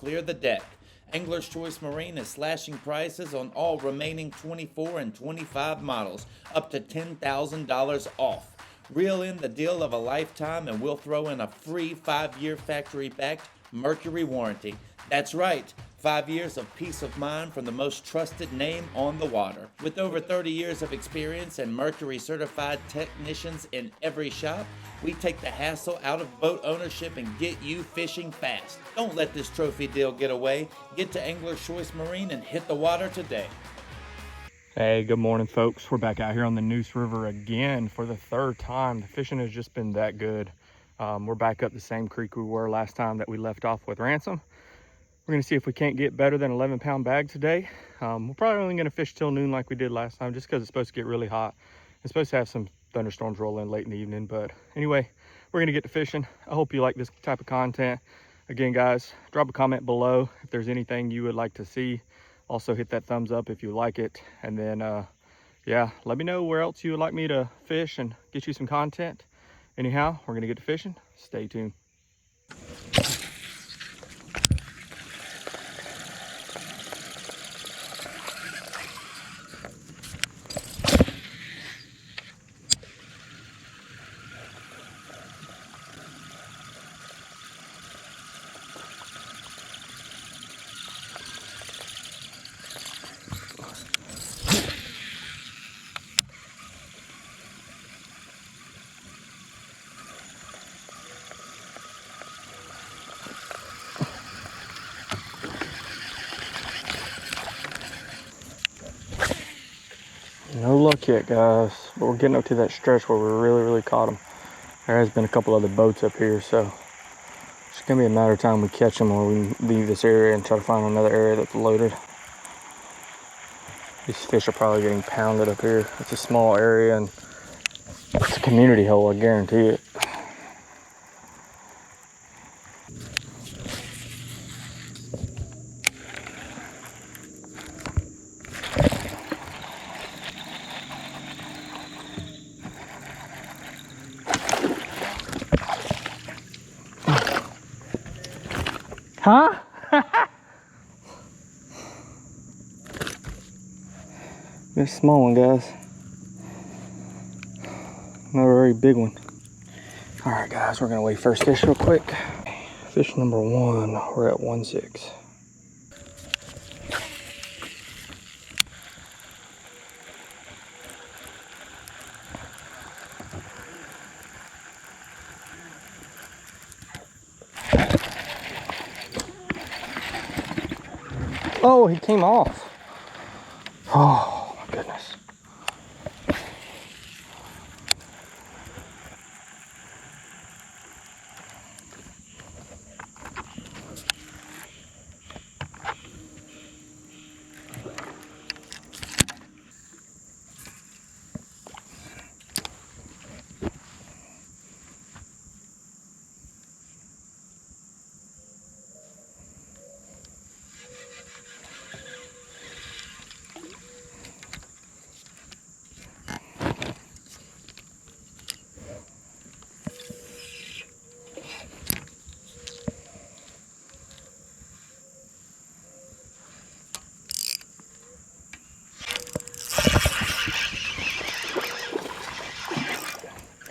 clear the deck. Angler's Choice Marine is slashing prices on all remaining 24 and 25 models, up to $10,000 off. Reel in the deal of a lifetime and we'll throw in a free 5-year factory-backed Mercury warranty. That's right, 5 years of peace of mind from the most trusted name on the water. With over 30 years of experience and Mercury certified technicians in every shop, we take the hassle out of boat ownership and get you fishing fast. Don't let this trophy deal get away. Get to Angler's Choice Marine and hit the water today. Hey, good morning, folks. We're back out here on the Neuse River again for the third time. The fishing has just been that good. We're back up the same creek we were last time that we left off with Ransom. We're gonna see if we can't get better than 11-pound bag today. We're probably only gonna fish till noon like we did last time, just because it's supposed to get really hot. It's supposed to have some thunderstorms roll in late in the evening, but anyway, we're gonna get to fishing. I hope you like this type of content. Again, guys, drop a comment below if there's anything you would like to see. Also hit that thumbs up if you like it, and then yeah, let me know where else you would like me to fish and get you some content. Anyhow, we're gonna get to fishing. Stay tuned. No luck yet, guys, but we're getting up to that stretch where we really caught them. There has been a couple other boats up here, so it's gonna be a matter of time we catch them or we leave this area and try to find another area that's loaded. These fish are probably getting pounded up here. It's a small area and it's a community hole, I guarantee it. Huh? This small one, guys. Not a very big one. All right, guys, we're gonna weigh first fish real quick. Fish number 1, we're at 1.6. Oh, he came off. Oh, my goodness.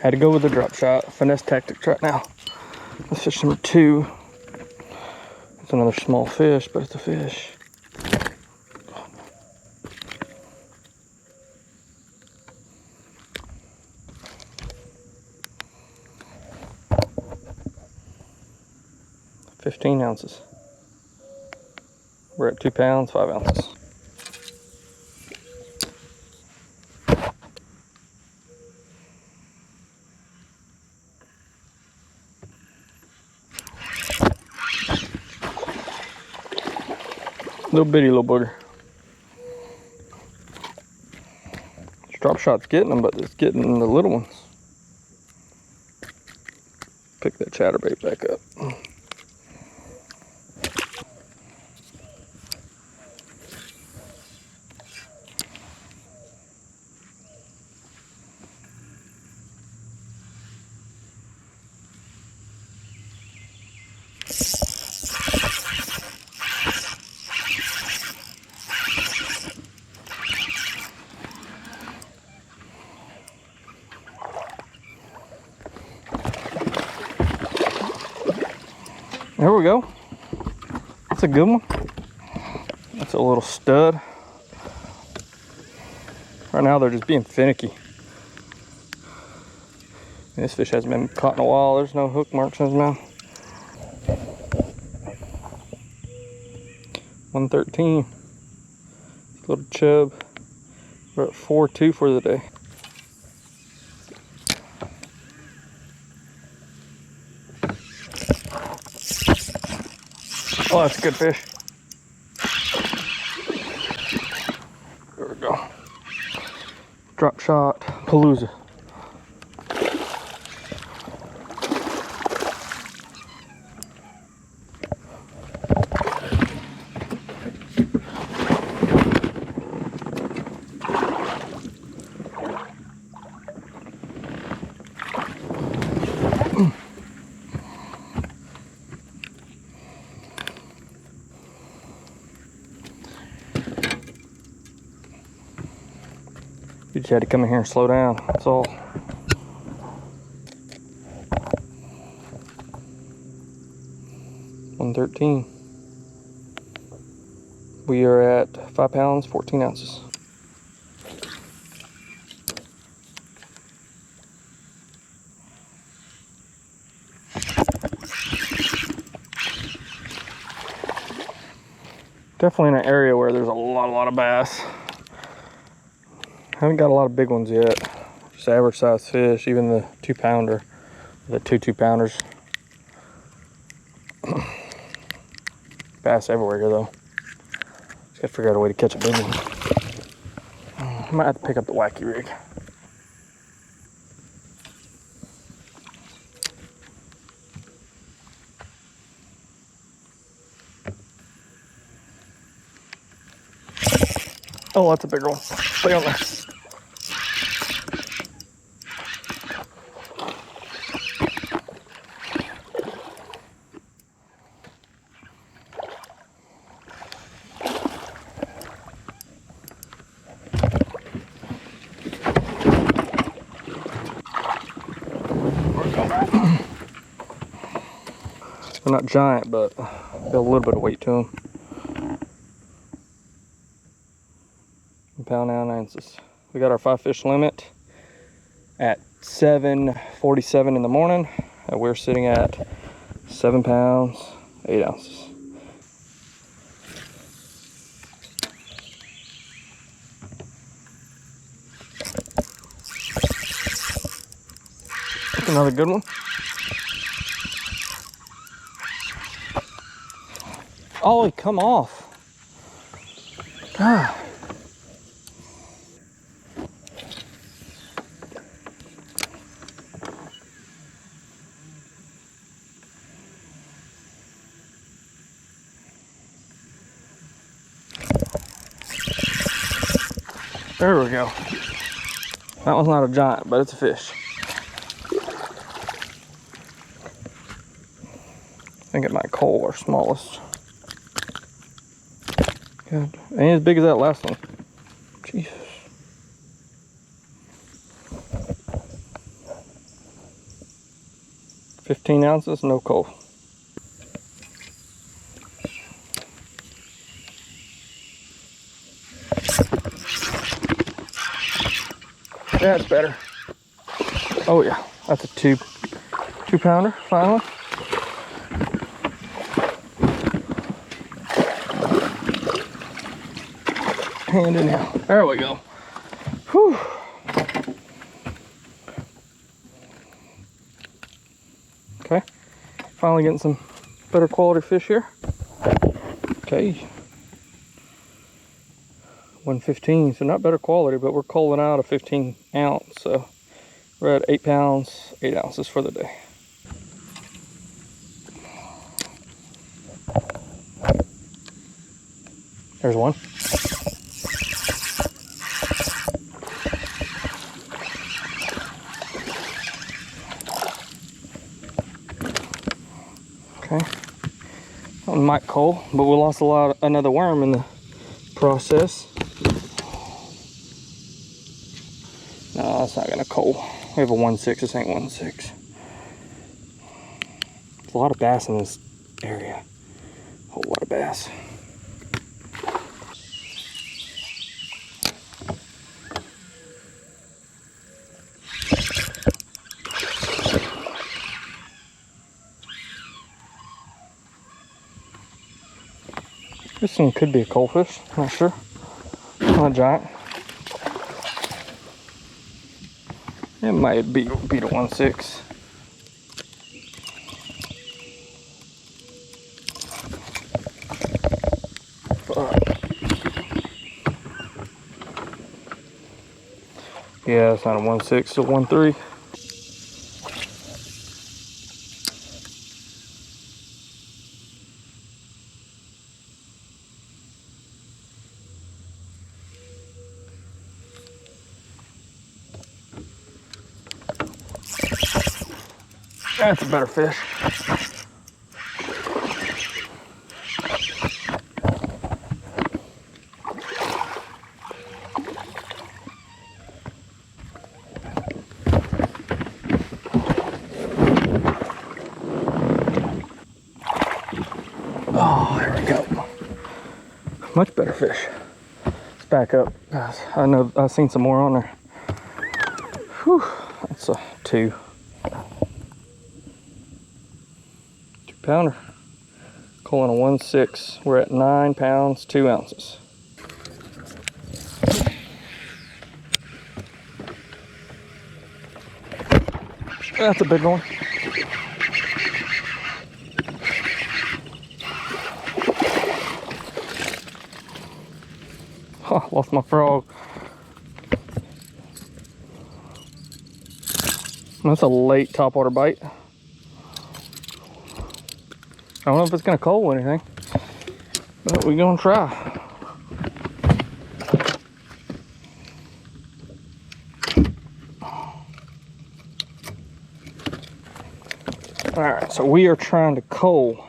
Had to go with the drop shot. Finesse tactics right now. That's fish number 2. It's another small fish, but it's a fish. $15 ounces. We're at 2 pounds, 5 ounces. Little bitty little booger. This drop shot's getting them, but it's getting the little ones. Pick that chatterbait back up. There we go. That's a good one. That's a little stud. Right now they're just being finicky. This fish hasn't been caught in a while. There's no hook marks in his mouth. 113. Little chub. We're at 4.2 for the day. Oh, that's a good fish. There we go. Drop shot, Palooza. You just had to come in here and slow down, that's all. $113. We are at 5 pounds, 14 ounces. Definitely in an area where there's a lot of bass. Haven't got a lot of big ones yet. Just average size fish, even the 2-pounder, the 2-pounders. Bass everywhere here though. Just gotta figure out a way to catch a big one. I might have to pick up the wacky rig. Oh, that's a bigger one. Stay on there. They're not giant, but got a little bit of weight to them. Pound ounces. We got our 5-fish limit at 7:47 in the morning. And we're sitting at 7 pounds, 8 ounces. Another good one. Oh, come off. God. There we go. That one's not a giant, but it's a fish. I think it might call our smallest. Good. Ain't as big as that last one. Jesus. $15 ounces, no coal. That's better. Oh yeah, that's a 2-pounder finally. Hand in now. There we go. Whew. Okay, finally getting some better quality fish here. Okay. 115, so not better quality, but we're calling out a 15 ounce, so we're at 8 pounds, 8 ounces for the day. There's one. Okay, that one might cull, but we lost another worm in the process. No, that's not gonna cull. We have a 1.6. This ain't 1.6. There's a lot of bass in this area. Whole lot of bass. This one could be a coalfish, not sure. Not giant. It might be the 1.6. Yeah, it's not a 1.6, it's a 1.3. That's a better fish. Oh, there we go. Much better fish. Let's back up, guys. I know I've seen some more on there. Whew, that's a 2. 2-pounder. Calling a 1.6. We're at 9 pounds, 2 ounces. That's a big one. Oh, lost my frog. That's a late topwater bite. I don't know if it's gonna coal anything, but we're gonna try. All right, so we are trying to coal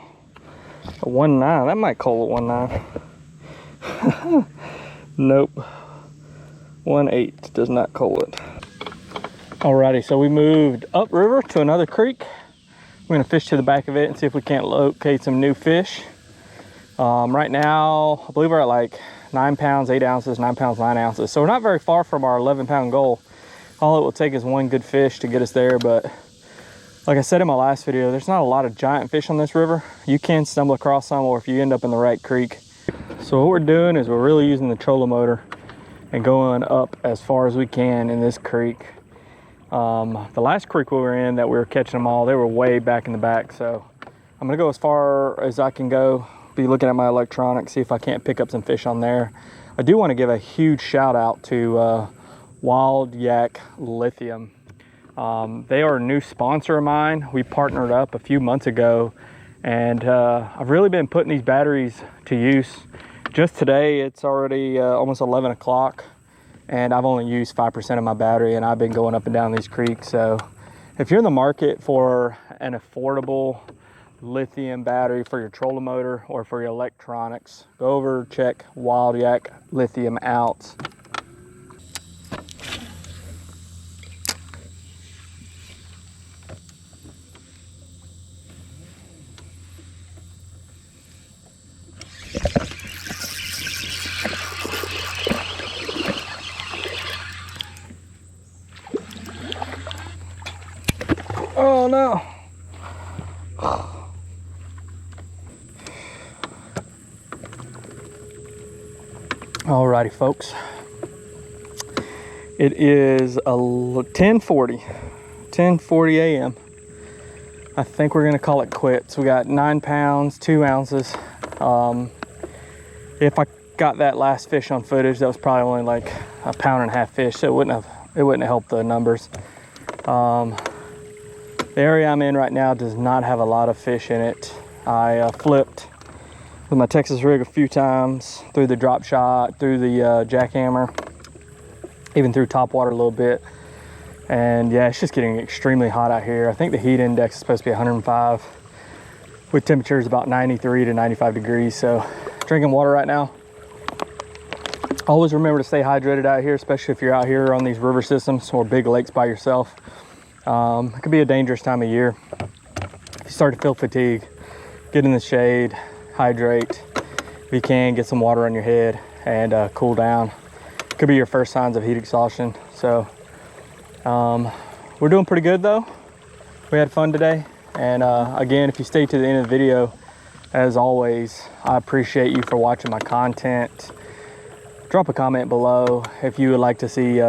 a 1.9. That might coal at 1.9. Nope. 1.8 does not coal it. Alrighty, so we moved upriver to another creek. We're gonna fish to the back of it and see if we can't locate some new fish. Right now, I believe we're at like 9 pounds, 8 ounces, 9 pounds, 9 ounces. So we're not very far from our 11-pound goal. All it will take is one good fish to get us there, but like I said in my last video, there's not a lot of giant fish on this river. You can stumble across some, or if you end up in the right creek. So what we're doing is we're really using the trolling motor and going up as far as we can in this creek. The last creek we were in that we were catching them all, they were way back in the back. So I'm gonna go as far as I can go, be looking at my electronics, see if I can't pick up some fish on there. I do wanna give a huge shout out to Wild Yak Lithium. They are a new sponsor of mine. We partnered up a few months ago, and I've really been putting these batteries to use. Just today, it's already almost 11 o'clock, and I've only used 5% of my battery, and I've been going up and down these creeks. So if you're in the market for an affordable lithium battery for your trolling motor or for your electronics, go over, check Wild Yak Lithium out. Oh no. Alrighty, folks. It is 10:40 a.m. I think we're gonna call it quits. We got 9 pounds, 2 ounces. If I got that last fish on footage, that was probably only like 1.5 pound fish, so it wouldn't have helped the numbers. The area I'm in right now does not have a lot of fish in it. I flipped with my Texas rig a few times, through the drop shot, through the jackhammer, even through top water a little bit. And yeah, it's just getting extremely hot out here. I think the heat index is supposed to be 105 with temperatures about 93 to 95 degrees. So drinking water right now. Always remember to stay hydrated out here, especially if you're out here on these river systems or big lakes by yourself. It could be a dangerous time of year. If you start to feel fatigue, get in the shade, hydrate. If you can, get some water on your head and cool down. Could be your first signs of heat exhaustion. So we're doing pretty good though. We had fun today. And again, if you stay to the end of the video, as always, I appreciate you for watching my content. Drop a comment below if you would like to see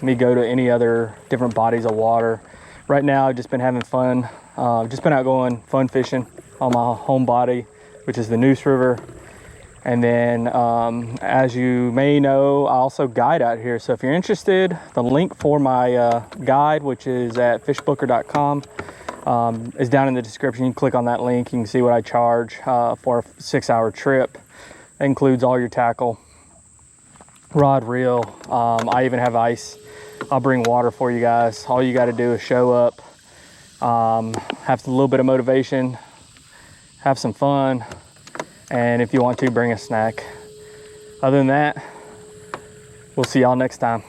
me go to any other different bodies of water. Right now, I've just been having fun. Just been out going fun fishing on my home body, which is the Neuse River. And then, as you may know, I also guide out here. So if you're interested, the link for my guide, which is at fishbooker.com, is down in the description. You can click on that link. You can see what I charge for a 6-hour trip. That includes all your tackle, rod, reel. I even have ice. I'll bring water for you guys. All you got to do is show up, have a little bit of motivation, have some fun, and if you want to, bring a snack. Other than that, we'll see y'all next time.